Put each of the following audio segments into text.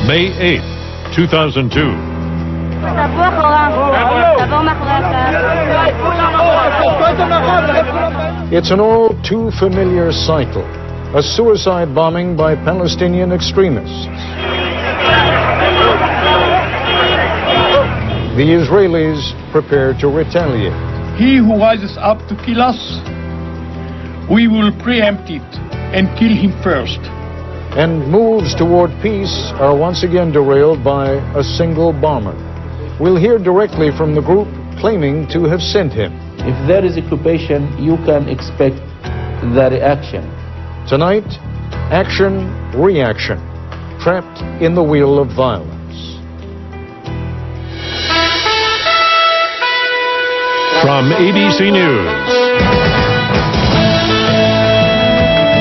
May 8th, 2002. It's an all too familiar cycle, a suicide bombing by Palestinian extremists. The Israelis prepare to retaliate. He who rises up to kill us, we will preempt it and kill him first. And moves toward peace are once again derailed by a single bomber. We'll hear directly from the group claiming to have sent him. If there is occupation, you can expect the reaction. Tonight, action, reaction, trapped in the wheel of violence. From ABC News,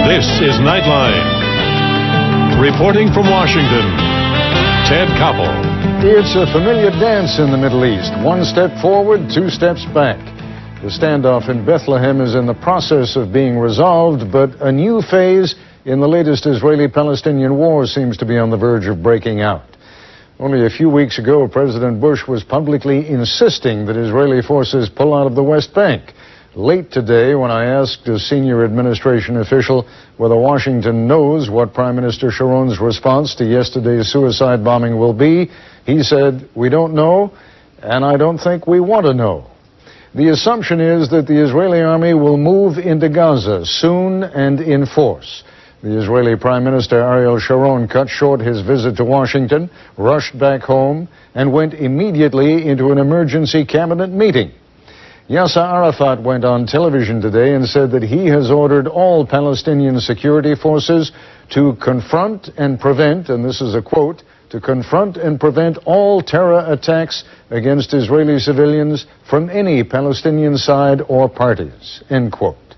this is Nightline. Reporting from Washington, Ted Koppel. It's a familiar dance in the Middle East. One step forward, two steps back. The standoff in Bethlehem is in the process of being resolved, but a new phase in the latest Israeli-Palestinian war seems to be on the verge of breaking out. Only a few weeks ago, President Bush was publicly insisting that Israeli forces pull out of the West Bank. Late today, when I asked a senior administration official whether Washington knows what Prime Minister Sharon's response to yesterday's suicide bombing will be, he said, "We don't know, and I don't think we want to know." The assumption is that the Israeli army will move into Gaza soon and in force. The Israeli Prime Minister Ariel Sharon cut short his visit to Washington, rushed back home, and went immediately into an emergency cabinet meeting. Yasser Arafat went on television today and said that he has ordered all Palestinian security forces to confront and prevent, and this is a quote, to confront and prevent all terror attacks against Israeli civilians from any Palestinian side or parties, end quote.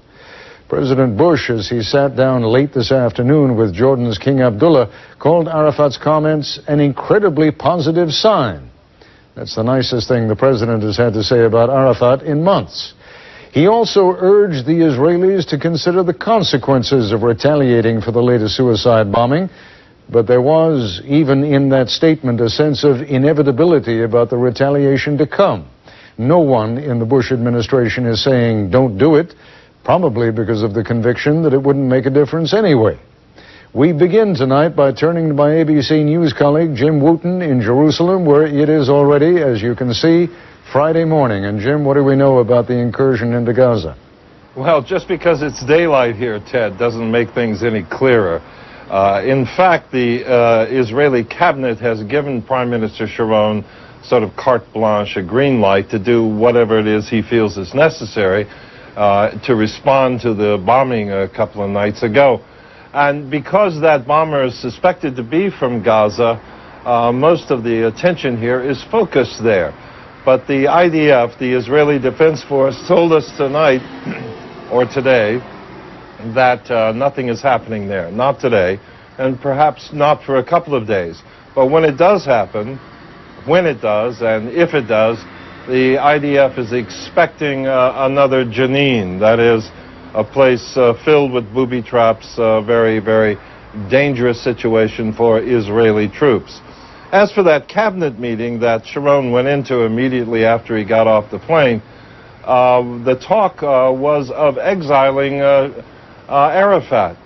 President Bush, as he sat down late this afternoon with Jordan's King Abdullah, called Arafat's comments an incredibly positive sign. That's the nicest thing the president has had to say about Arafat in months. He also urged the Israelis to consider the consequences of retaliating for the latest suicide bombing, but there was, even in that statement, a sense of inevitability about the retaliation to come. No one in the Bush administration is saying, don't do it, probably because of the conviction that it wouldn't make a difference anyway. We begin tonight by turning to my ABC News colleague, Jim Wooten, in Jerusalem, where it is already, as you can see, Friday morning. And Jim, what do we know about the incursion into Gaza? Well, just because it's daylight here, Ted, doesn't make things any clearer. In fact, the Israeli cabinet has given Prime Minister Sharon sort of carte blanche, a green light to do whatever it is he feels is necessary to respond to the bombing a couple of nights ago. And because that bomber is suspected to be from Gaza, most of the attention here is focused there. But the IDF, the Israeli Defense Force, told us tonight, or today, that nothing is happening there. Not today, and perhaps not for a couple of days. But when it does happen, when it does, and if it does, the IDF is expecting another Jenin, that is, a place filled with booby traps, a very, very dangerous situation for Israeli troops. As for that cabinet meeting that Sharon went into immediately after he got off the plane, the talk was of exiling Arafat.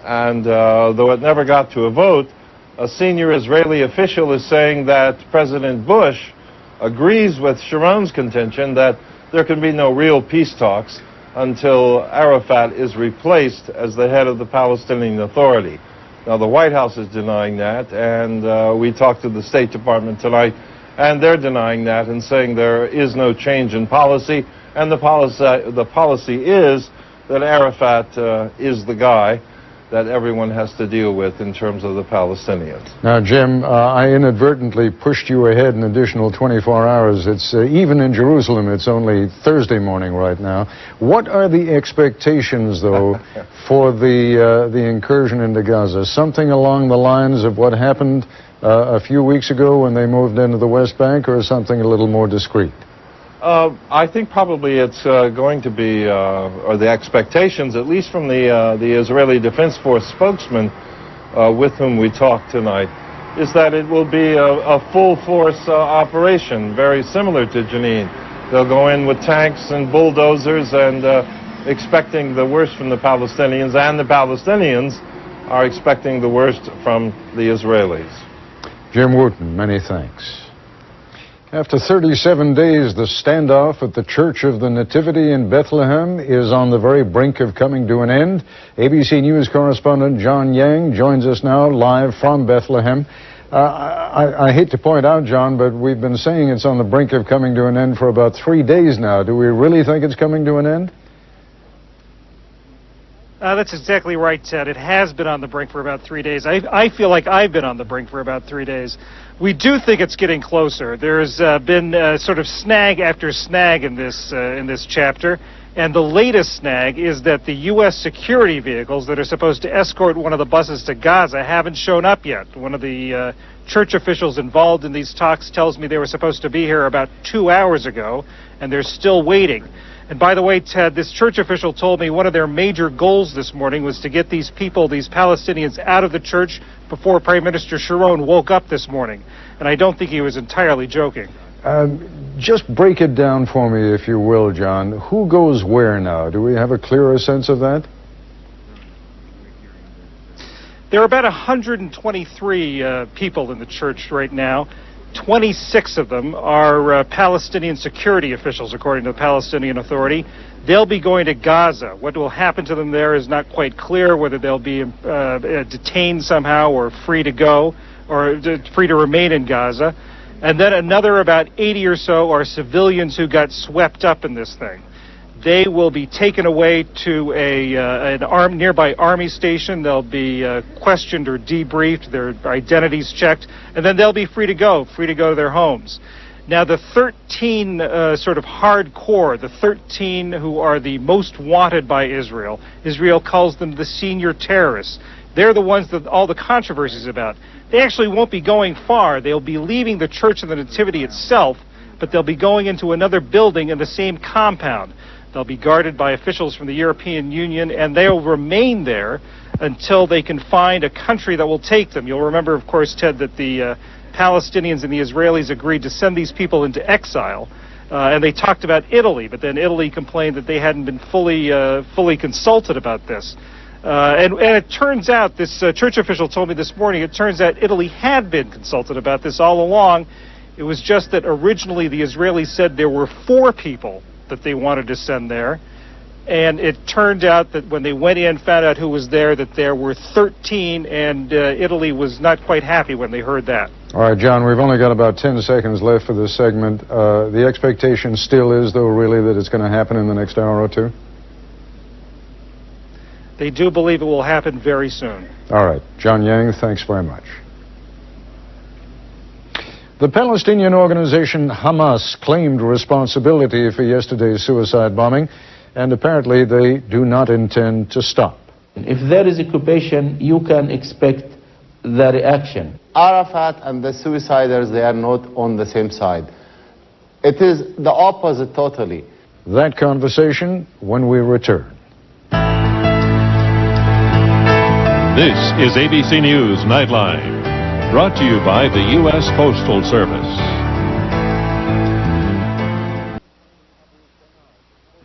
And though it never got to a vote, a senior Israeli official is saying that President Bush agrees with Sharon's contention that there can be no real peace talks until Arafat is replaced as the head of the Palestinian Authority. Now, the White House is denying that, and we talked to the State Department tonight, and they're denying that and saying there is no change in policy, and the policy is that Arafat is the guy that everyone has to deal with in terms of the Palestinians. Now, Jim, I inadvertently pushed you ahead an additional 24 hours. It's even in Jerusalem, it's only Thursday morning right now. What are the expectations, though, for the incursion into Gaza? Something along the lines of what happened a few weeks ago when they moved into the West Bank, or something a little more discreet? I think probably it's going to be, or the expectations, at least from the Israeli Defense Force spokesman with whom we talked tonight, is that it will be a full-force operation, very similar to Jenin. They'll go in with tanks and bulldozers and expecting the worst from the Palestinians, and the Palestinians are expecting the worst from the Israelis. Jim Wooten, many thanks. After 37 days, the standoff at the Church of the Nativity in Bethlehem is on the very brink of coming to an end. ABC News correspondent John Yang joins us now live from Bethlehem. I hate to point out, John, but we've been saying it's on the brink of coming to an end for about 3 days now. Do we really think it's coming to an end? That's exactly right, Ted. It has been on the brink for about 3 days. I feel like I've been on the brink for about 3 days. We do think it's getting closer. There's been sort of snag after snag in this chapter, and the latest snag is that the U.S. security vehicles that are supposed to escort one of the buses to Gaza haven't shown up yet. One of the church officials involved in these talks tells me they were supposed to be here about 2 hours ago, and they're still waiting. And by the way, Ted, this church official told me one of their major goals this morning was to get these people, these Palestinians, out of the church before Prime Minister Sharon woke up this morning. And I don't think he was entirely joking. Just break it down for me, if you will, John. Who goes where now? Do we have a clearer sense of that? There are about 123 people in the church right now. 26 of them are Palestinian security officials, according to the Palestinian Authority. They'll be going to Gaza. What will happen to them there is not quite clear, whether they'll be detained somehow or free to go, or free to remain in Gaza. And then another about 80 or so are civilians who got swept up in this thing. They will be taken away to an nearby army station. They'll be questioned or debriefed, their identities checked, and then they'll be free to go to their homes. Now, the 13 sort of hardcore, the 13 who are the most wanted by Israel, Israel calls them the senior terrorists. They're the ones that all the controversy is about. They actually won't be going far. They'll be leaving the Church of the Nativity itself, but they'll be going into another building in the same compound. They'll be guarded by officials from the European Union, and they'll remain there until they can find a country that will take them. You'll remember, of course, Ted, that the Palestinians and the Israelis agreed to send these people into exile, and they talked about Italy, but then Italy complained that they hadn't been fully consulted about this. And it turns out, this church official told me this morning, it turns out Italy had been consulted about this all along. It was just that originally the Israelis said there were 4 people that they wanted to send there, and it turned out that when they went in, found out who was there, that there were 13, and Italy was not quite happy when they heard that. All right, John, we've only got about 10 seconds left for this segment. The expectation still is, though, really, that it's going to happen in the next hour or two? They do believe it will happen very soon. All right. John Yang, thanks very much. The Palestinian organization Hamas claimed responsibility for yesterday's suicide bombing, and apparently they do not intend to stop. If there is occupation, you can expect the reaction. Arafat and the suiciders, they are not on the same side. It is the opposite totally. That conversation when we return. This is ABC News Nightline, brought to you by the U.S. Postal Service.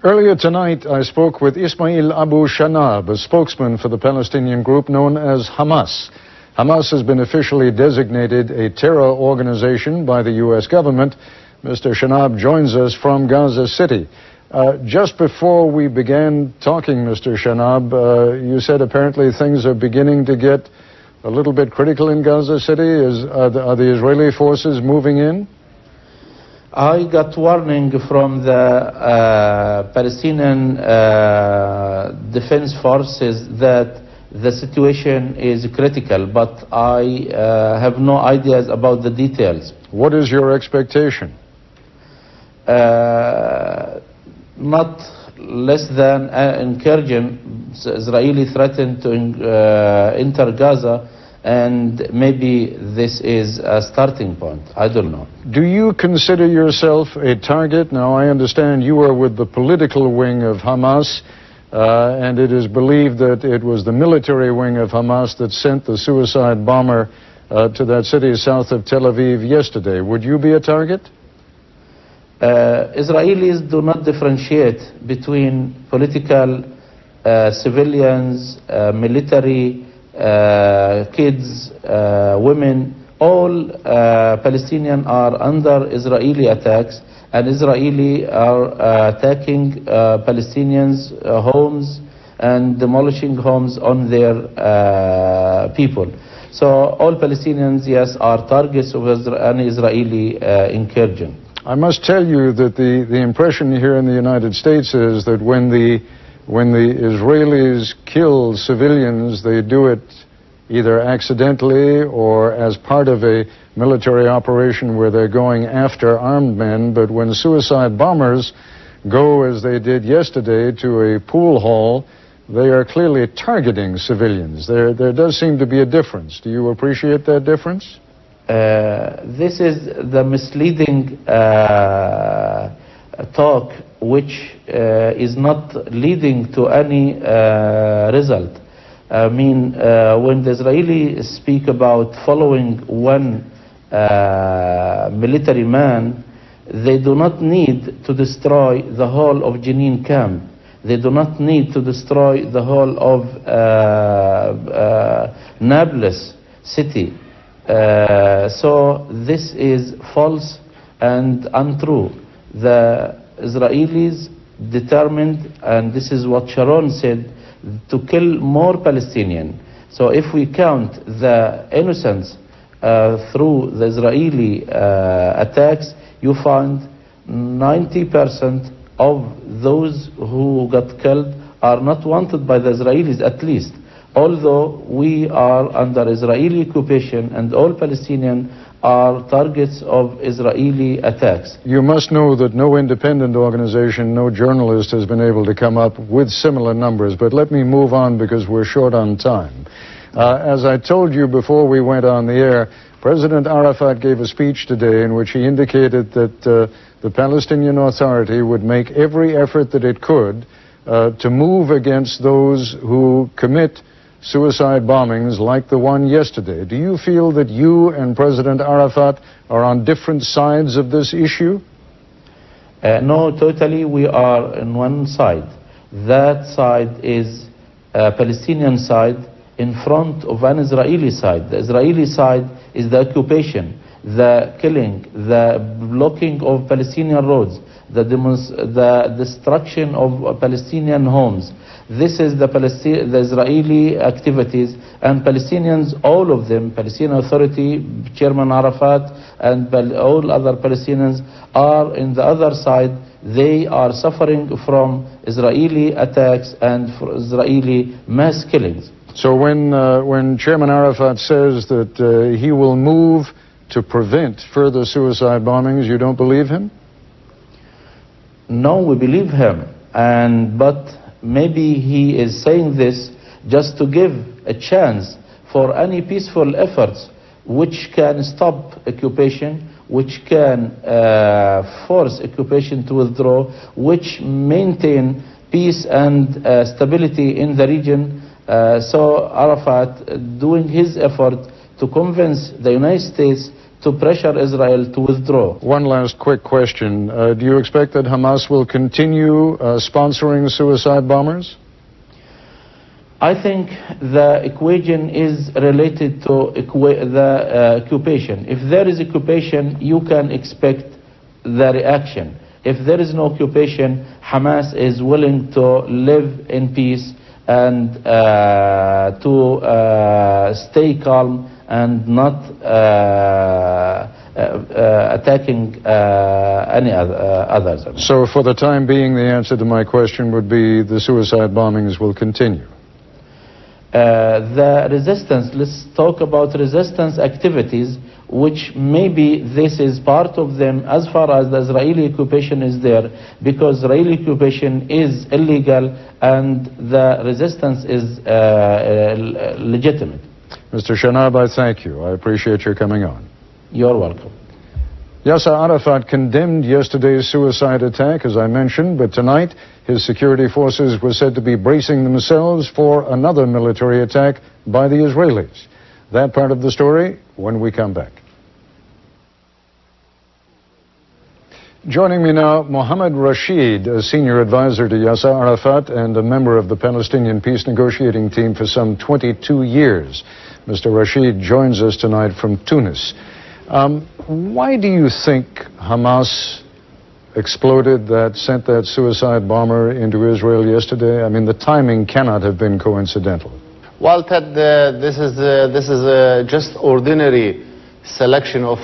Earlier tonight, I spoke with Ismail Abu Shanab, a spokesman for the Palestinian group known as Hamas. Hamas has been officially designated a terror organization by the U.S. government. Mr. Shanab joins us from Gaza City. Just before we began talking, Mr. Shanab, you said apparently things are beginning to get a little bit critical in Gaza City. Are the Israeli forces moving in? I got warning from the Palestinian Defense Forces that the situation is critical, but I have no ideas about the details. What is your expectation? Not less than incursion. Israeli threatened to enter Gaza, and maybe this is a starting point. I don't know. Do you consider yourself a target? Now, I understand you are with the political wing of Hamas, and it is believed that it was the military wing of Hamas that sent the suicide bomber to that city south of Tel Aviv yesterday. Would you be a target? Israelis do not differentiate between political, civilians, military, kids, women. All Palestinians are under Israeli attacks, and Israeli are attacking Palestinians' homes and demolishing homes on their people. So all Palestinians, yes, are targets of an Israeli incursion. I must tell you that the impression here in the United States is that when the Israelis kill civilians, they do it either accidentally or as part of a military operation where they're going after armed men. But when suicide bombers go, as they did yesterday, to a pool hall, they are clearly targeting civilians. There does seem to be a difference. Do you appreciate that difference? This is the misleading talk which is not leading to any result. I mean, when the Israelis speak about following one military man, they do not need to destroy the whole of Jenin camp. They do not need to destroy the whole of Nablus city. So this is false and untrue. The Israelis determined, and this is what Sharon said, to kill more Palestinians. So if we count the innocents through the Israeli attacks, you find 90% of those who got killed are not wanted by the Israelis, at least. Although we are under Israeli occupation and all Palestinians are targets of Israeli attacks. You must know that no independent organization, no journalist has been able to come up with similar numbers. But let me move on because we're short on time. As I told you before we went on the air, President Arafat gave a speech today in which he indicated that the Palestinian Authority would make every effort that it could to move against those who commit suicide bombings like the one yesterday. Do you feel that you and President Arafat are on different sides of this issue? No, totally. We are on one side. That side is a Palestinian side in front of an Israeli side. The Israeli side is the occupation, the killing, the blocking of Palestinian roads, the destruction of Palestinian homes. This is the Israeli activities, and Palestinians, all of them, Palestinian Authority, Chairman Arafat, and all other Palestinians are in the other side. They are suffering from Israeli attacks and Israeli mass killings. So when Chairman Arafat says that he will move to prevent further suicide bombings, you don't believe him? No, we believe him, but maybe he is saying this just to give a chance for any peaceful efforts which can stop occupation, which can force occupation to withdraw, which maintain peace and stability in the region. So Arafat doing his effort to convince the United States to pressure Israel to withdraw. One last quick question. Do you expect that Hamas will continue sponsoring suicide bombers? I think the equation is related to the occupation. If there is occupation, you can expect the reaction. If there is no occupation, Hamas is willing to live in peace and to stay calm and not attacking any others. So for the time being, the answer to my question would be the suicide bombings will continue. The resistance, let's talk about resistance activities, which maybe this is part of them as far as the Israeli occupation is there, because Israeli occupation is illegal and the resistance is legitimate. Mr. Shanab, I thank you. I appreciate your coming on. You're welcome. Yasser Arafat condemned yesterday's suicide attack, as I mentioned, but tonight his security forces were said to be bracing themselves for another military attack by the Israelis. That part of the story when we come back. Joining me now, Mohammed Rashid, a senior advisor to Yasser Arafat and a member of the Palestinian peace negotiating team for some 22 years. Mr. Rashid joins us tonight from Tunis. Why do you think Hamas exploded, sent that suicide bomber into Israel yesterday? I mean, the timing cannot have been coincidental. Well, Ted, this is just ordinary selection of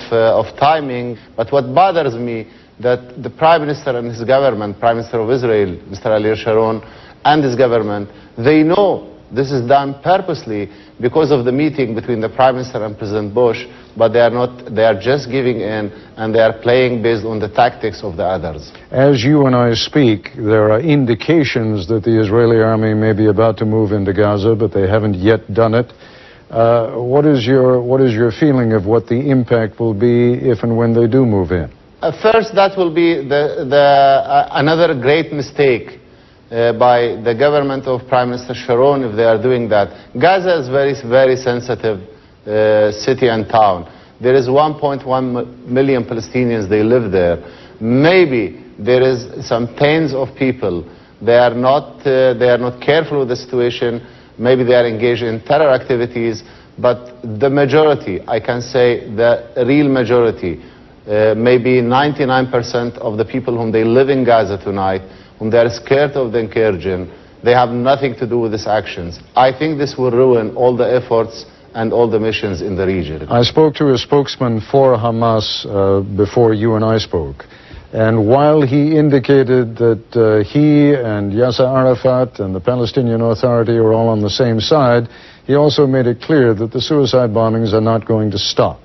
timing. But what bothers me, that the Prime Minister and his government, Prime Minister of Israel, Mr. Ariel Sharon, and his government, they know this is done purposely because of the meeting between the Prime Minister and President Bush, but they are just giving in, and they are playing based on the tactics of the others. As you and I speak, there are indications that the Israeli army may be about to move into Gaza, but they haven't yet done it. What is your feeling of what the impact will be if and when they do move in? First, that will be another great mistake by the government of Prime Minister Sharon if they are doing that. Gaza is very, very sensitive city and town. There is 1.1 million Palestinians, they live there. Maybe there is some tens of people. They are not careful with the situation. Maybe they are engaged in terror activities. But the majority, I can say the real majority, maybe 99% of the people whom they live in Gaza tonight, whom they are scared of the incursion, they have nothing to do with these actions. I think this will ruin all the efforts and all the missions in the region. I spoke to a spokesman for Hamas before you and I spoke. And while he indicated that he and Yasser Arafat and the Palestinian Authority are all on the same side, he also made it clear that the suicide bombings are not going to stop.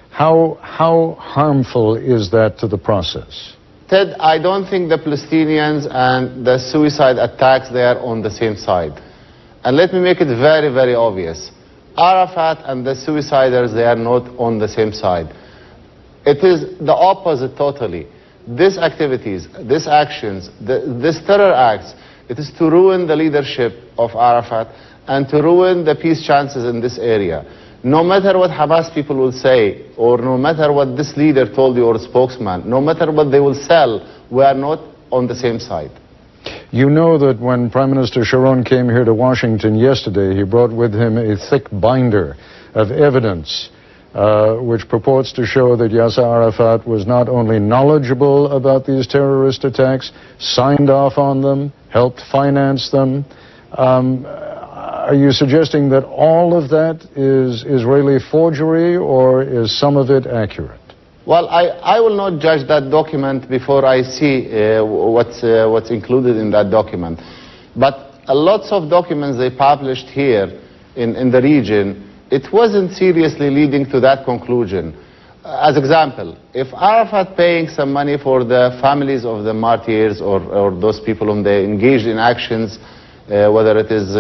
How harmful is that to the process? Ted, I don't think the Palestinians and the suicide attacks, they are on the same side. And let me make it very, very obvious. Arafat and the suiciders, they are not on the same side. It is the opposite totally. These activities, these actions, these terror acts, it is to ruin the leadership of Arafat and to ruin the peace chances in this area. No matter what Hamas people will say, or no matter what this leader told you or spokesman, no matter what they will sell, we are not on the same side. You know that when Prime Minister Sharon came here to Washington yesterday, he brought with him a thick binder of evidence which purports to show that Yasser Arafat was not only knowledgeable about these terrorist attacks, signed off on them, helped finance them. Are you suggesting that all of that is Israeli forgery, or is some of it accurate? Well, I will not judge that document before I see what's included in that document. But lots of documents they published here in the region, it wasn't seriously leading to that conclusion. As example, if Arafat paying some money for the families of the martyrs or those people whom they engaged in actions, whether it is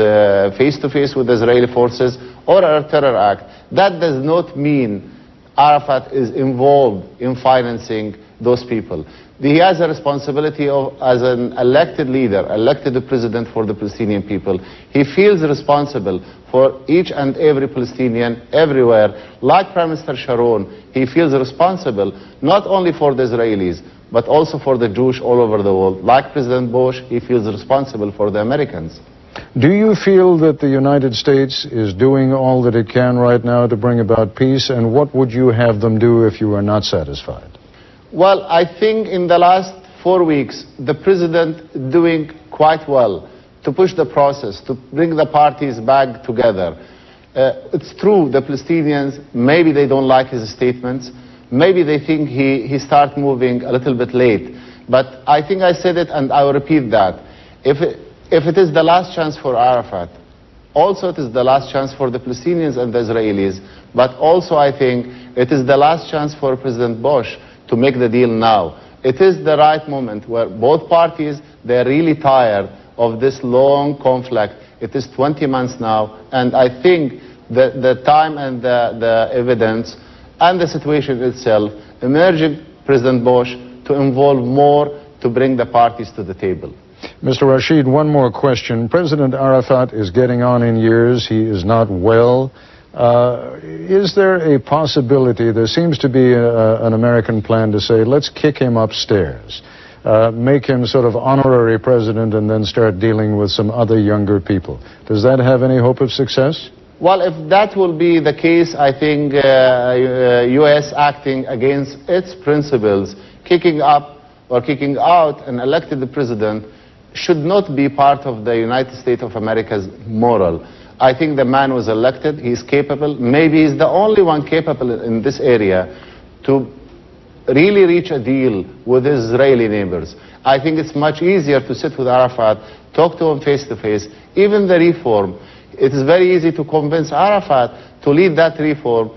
face-to-face with Israeli forces or a terror act, that does not mean Arafat is involved in financing those people. He has a responsibility as an elected leader, elected president for the Palestinian people. He feels responsible for each and every Palestinian everywhere. Like Prime Minister Sharon, he feels responsible not only for the Israelis, but also for the Jews all over the world. Like President Bush, he feels responsible for the Americans. Do you feel that the United States is doing all that it can right now to bring about peace, and what would you have them do if you are not satisfied? Well, I think in the last 4 weeks, the president doing quite well to push the process, to bring the parties back together. It's true, the Palestinians, maybe they don't like his statements. Maybe they think he start moving a little bit late. But I think I said it, and I will repeat that. If it is the last chance for Arafat, also it is the last chance for the Palestinians and the Israelis, but also I think it is the last chance for President Bush to make the deal now. It is the right moment where both parties, they're really tired of this long conflict. It is 20 months now, and I think that the time and the evidence and the situation itself emerging President Bush to involve more to bring the parties to the table. Mr. Rashid, one more question. President Arafat is getting on in years. He is not well. Is there a possibility, there seems to be an American plan to say, let's kick him upstairs, make him sort of honorary president and then start dealing with some other younger people. Does that have any hope of success? Well, if that will be the case, I think U.S. acting against its principles, kicking up or kicking out an elected president should not be part of the United States of America's moral. I think the man was elected, he's capable, maybe he's the only one capable in this area to really reach a deal with his Israeli neighbors. I think it's much easier to sit with Arafat, talk to him face to face, even the reform. It is very easy to convince Arafat to lead that reform.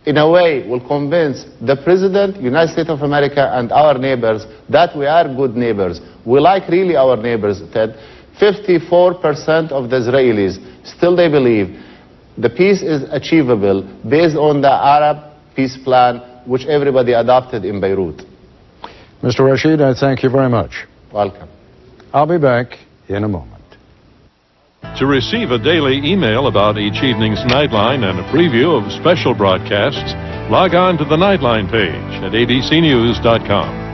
In a way, will convince the President, United States of America, and our neighbors that we are good neighbors. We like really our neighbors, Ted. 54% of the Israelis, still they believe the peace is achievable based on the Arab peace plan which everybody adopted in Beirut. Mr. Rashid, I thank you very much. Welcome. I'll be back in a moment. To receive a daily email about each evening's Nightline and a preview of special broadcasts, log on to the Nightline page at abcnews.com.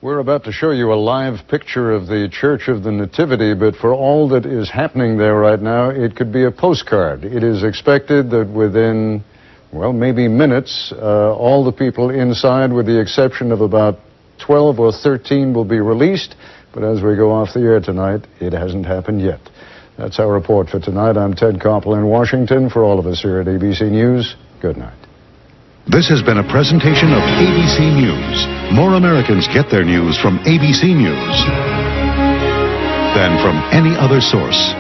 We're about to show you a live picture of the Church of the Nativity, but for all that is happening there right now, it could be a postcard. It is expected that within, well, maybe minutes, all the people inside, with the exception of about 12 or 13, will be released. But as we go off the air tonight, it hasn't happened yet. That's our report for tonight. I'm Ted Koppel in Washington. For all of us here at ABC News, good night. This has been a presentation of ABC News. More Americans get their news from ABC News than from any other source.